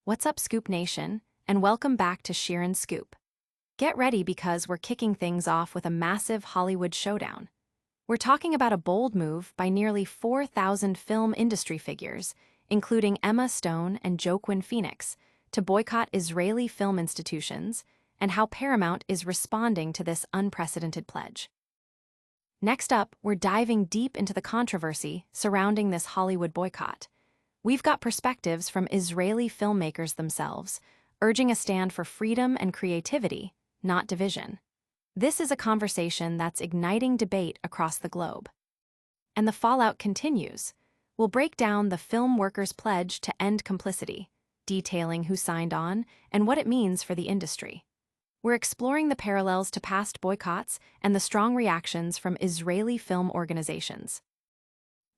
What's up, Scoop Nation, and welcome back to Sheeran Scoop. Get ready because we're kicking things off with a massive Hollywood showdown. We're talking about a bold move by nearly 4,000 film industry figures, including Emma Stone and Joaquin Phoenix, to boycott Israeli film institutions, and how Paramount is responding to this unprecedented pledge. Next up, we're diving deep into the controversy surrounding this Hollywood boycott. We've got perspectives from Israeli filmmakers themselves, urging a stand for freedom and creativity, not division. This is a conversation that's igniting debate across the globe. And the fallout continues. We'll break down the film workers' pledge to end complicity, detailing who signed on and what it means for the industry. We're exploring the parallels to past boycotts and the strong reactions from Israeli film organizations.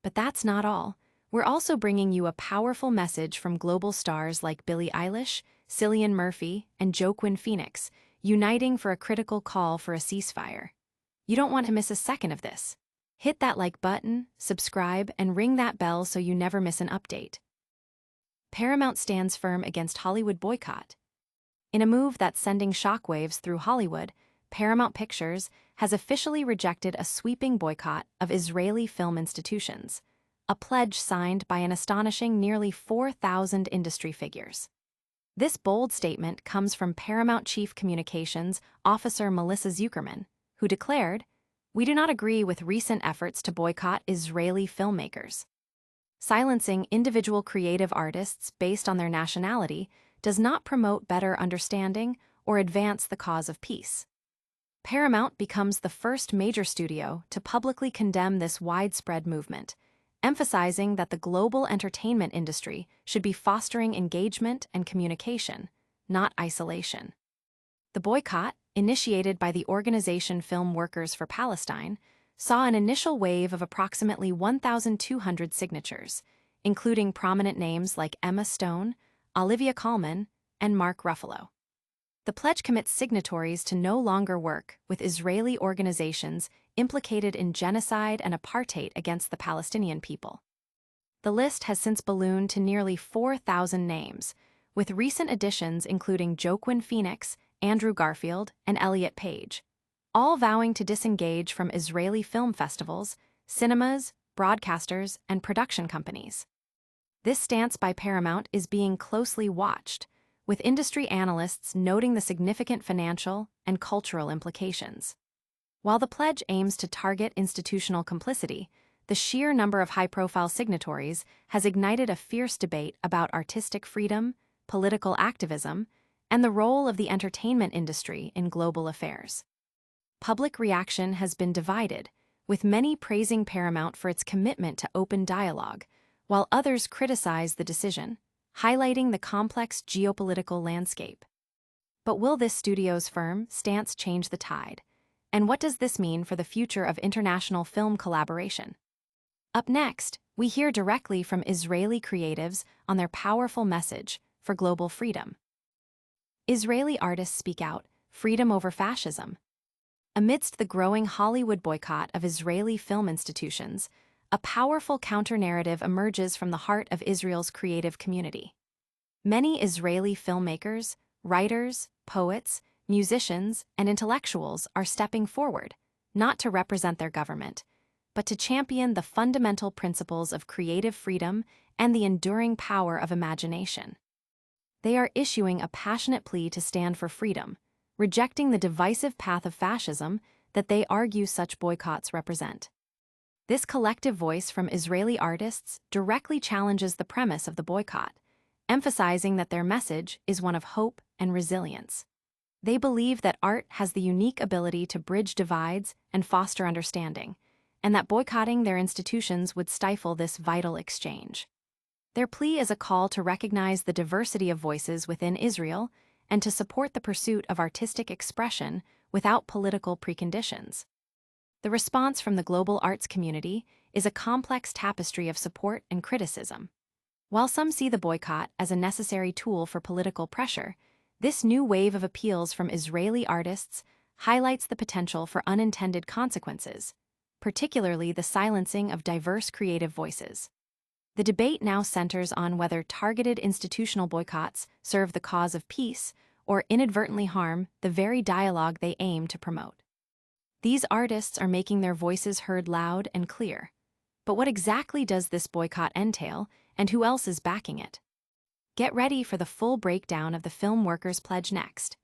But that's not all. We're also bringing you a powerful message from global stars like Billie Eilish, Cillian Murphy, and Joaquin Phoenix, uniting for a critical call for a ceasefire. You don't want to miss a second of this. Hit that like button, subscribe, and ring that bell so you never miss an update. Paramount stands firm against Hollywood boycott. In a move that's sending shockwaves through Hollywood, Paramount Pictures has officially rejected a sweeping boycott of Israeli film institutions, a pledge signed by an astonishing nearly 4,000 industry figures. This bold statement comes from Paramount Chief Communications Officer Melissa Zuckerman, who declared, "We do not agree with recent efforts to boycott Israeli filmmakers. Silencing individual creative artists based on their nationality does not promote better understanding or advance the cause of peace." Paramount becomes the first major studio to publicly condemn this widespread movement, emphasizing that the global entertainment industry should be fostering engagement and communication, not isolation. The boycott, initiated by the organization Film Workers for Palestine, saw an initial wave of approximately 1,200 signatures, including prominent names like Emma Stone, Olivia Colman, and Mark Ruffalo. The pledge commits signatories to no longer work with Israeli organizations implicated in genocide and apartheid against the Palestinian people. The list has since ballooned to nearly 4,000 names, with recent additions including Joaquin Phoenix, Andrew Garfield, and Elliot Page, all vowing to disengage from Israeli film festivals, cinemas, broadcasters, and production companies. This stance by Paramount is being closely watched, with industry analysts noting the significant financial and cultural implications. While the pledge aims to target institutional complicity, the sheer number of high-profile signatories has ignited a fierce debate about artistic freedom, political activism, and the role of the entertainment industry in global affairs. Public reaction has been divided, with many praising Paramount for its commitment to open dialogue, while others criticize the decision, highlighting the complex geopolitical landscape. But will this studio's firm stance change the tide? And what does this mean for the future of international film collaboration? Up next, we hear directly from Israeli creatives on their powerful message for global freedom. Israeli artists speak out, freedom over fascism. Amidst the growing Hollywood boycott of Israeli film institutions, a powerful counter-narrative emerges from the heart of Israel's creative community. Many Israeli filmmakers, writers, poets, musicians, and intellectuals are stepping forward, not to represent their government, but to champion the fundamental principles of creative freedom and the enduring power of imagination. They are issuing a passionate plea to stand for freedom, rejecting the divisive path of fascism that they argue such boycotts represent. This collective voice from Israeli artists directly challenges the premise of the boycott, emphasizing that their message is one of hope and resilience. They believe that art has the unique ability to bridge divides and foster understanding, and that boycotting their institutions would stifle this vital exchange. Their plea is a call to recognize the diversity of voices within Israel and to support the pursuit of artistic expression without political preconditions. The response from the global arts community is a complex tapestry of support and criticism. While some see the boycott as a necessary tool for political pressure, this new wave of appeals from Israeli artists highlights the potential for unintended consequences, particularly the silencing of diverse creative voices. The debate now centers on whether targeted institutional boycotts serve the cause of peace or inadvertently harm the very dialogue they aim to promote. These artists are making their voices heard loud and clear. But what exactly does this boycott entail, and who else is backing it? Get ready for the full breakdown of the film workers' pledge next.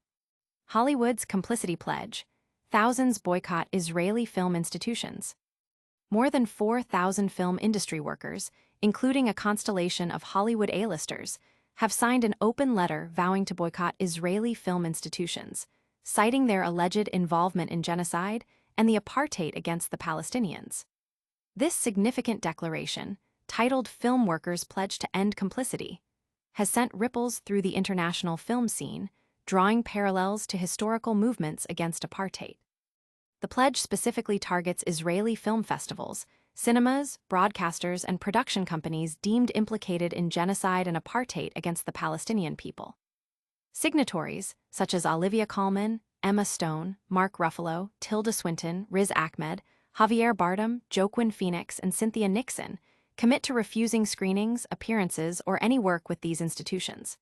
Hollywood's complicity pledge. Thousands boycott Israeli film institutions. More than 4,000 film industry workers, including a constellation of Hollywood A-listers, have signed an open letter vowing to boycott Israeli film institutions, citing their alleged involvement in genocide and the apartheid against the Palestinians. This significant declaration, titled Film Workers Pledge to End Complicity, has sent ripples through the international film scene, drawing parallels to historical movements against apartheid. The pledge specifically targets Israeli film festivals, cinemas, broadcasters, and production companies deemed implicated in genocide and apartheid against the Palestinian people. Signatories, such as Olivia Colman, Emma Stone, Mark Ruffalo, Tilda Swinton, Riz Ahmed, Javier Bardem, Joaquin Phoenix, and Cynthia Nixon, commit to refusing screenings, appearances, or any work with these institutions.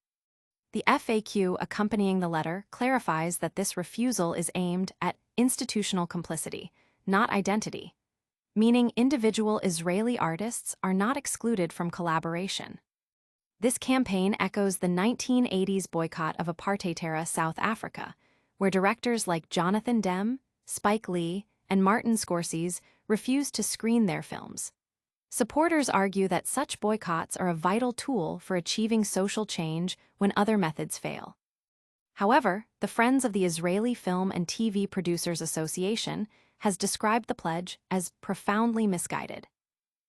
The FAQ accompanying the letter clarifies that this refusal is aimed at institutional complicity, not identity, meaning individual Israeli artists are not excluded from collaboration. This campaign echoes the 1980s boycott of apartheid-era South Africa, where directors like Jonathan Demme, Spike Lee, and Martin Scorsese refused to screen their films. Supporters argue that such boycotts are a vital tool for achieving social change when other methods fail. However, the Friends of the Israeli Film and TV Producers Association has described the pledge as profoundly misguided,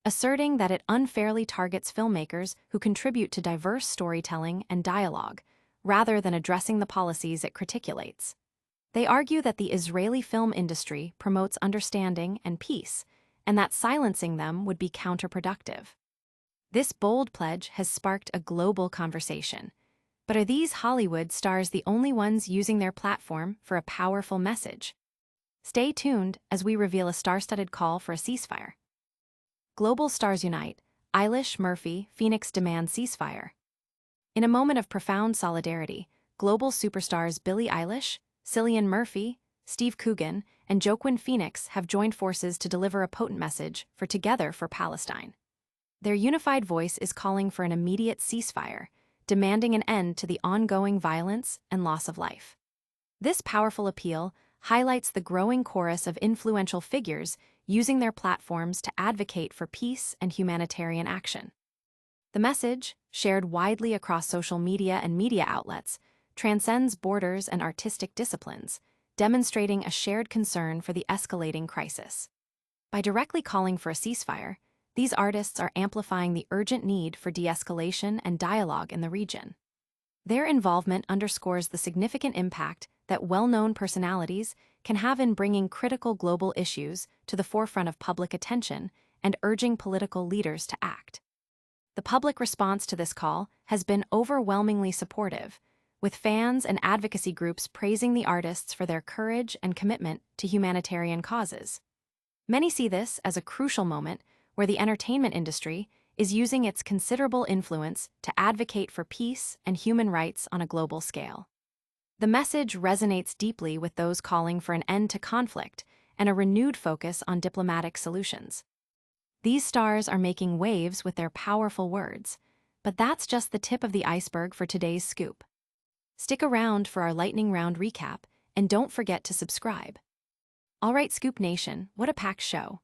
asserting that it unfairly targets filmmakers who contribute to diverse storytelling and dialogue, rather than addressing the policies it criticulates. They argue that the Israeli film industry promotes understanding and peace, and that silencing them would be counterproductive. This bold pledge has sparked a global conversation. But are these Hollywood stars the only ones using their platform for a powerful message? Stay tuned as we reveal a star-studded call for a ceasefire. Global stars unite. Eilish, Murphy, Phoenix demand ceasefire. In a moment of profound solidarity, global superstars Billie Eilish, Cillian Murphy, Steve Coogan, and Joaquin Phoenix have joined forces to deliver a potent message for Together for Palestine. Their unified voice is calling for an immediate ceasefire, demanding an end to the ongoing violence and loss of life. This powerful appeal highlights the growing chorus of influential figures using their platforms to advocate for peace and humanitarian action. The message, shared widely across social media and media outlets, transcends borders and artistic disciplines, demonstrating a shared concern for the escalating crisis. By directly calling for a ceasefire, these artists are amplifying the urgent need for de-escalation and dialogue in the region. Their involvement underscores the significant impact that well-known personalities can have in bringing critical global issues to the forefront of public attention and urging political leaders to act. The public response to this call has been overwhelmingly supportive, with fans and advocacy groups praising the artists for their courage and commitment to humanitarian causes. Many see this as a crucial moment where the entertainment industry is using its considerable influence to advocate for peace and human rights on a global scale. The message resonates deeply with those calling for an end to conflict and a renewed focus on diplomatic solutions. These stars are making waves with their powerful words, but that's just the tip of the iceberg for today's scoop. Stick around for our lightning round recap, and don't forget to subscribe. Alright, Scoop Nation, what a packed show.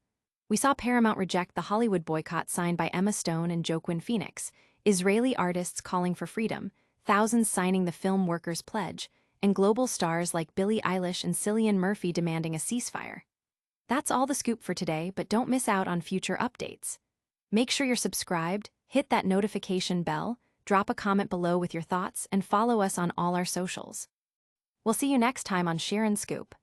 We saw Paramount reject the Hollywood boycott signed by Emma Stone and Joaquin Phoenix, Israeli artists calling for freedom, thousands signing the Film Workers Pledge, and global stars like Billie Eilish and Cillian Murphy demanding a ceasefire. That's all the scoop for today, but don't miss out on future updates. Make sure you're subscribed, hit that notification bell, drop a comment below with your thoughts, and follow us on all our socials. We'll see you next time on Sheeran Scoop.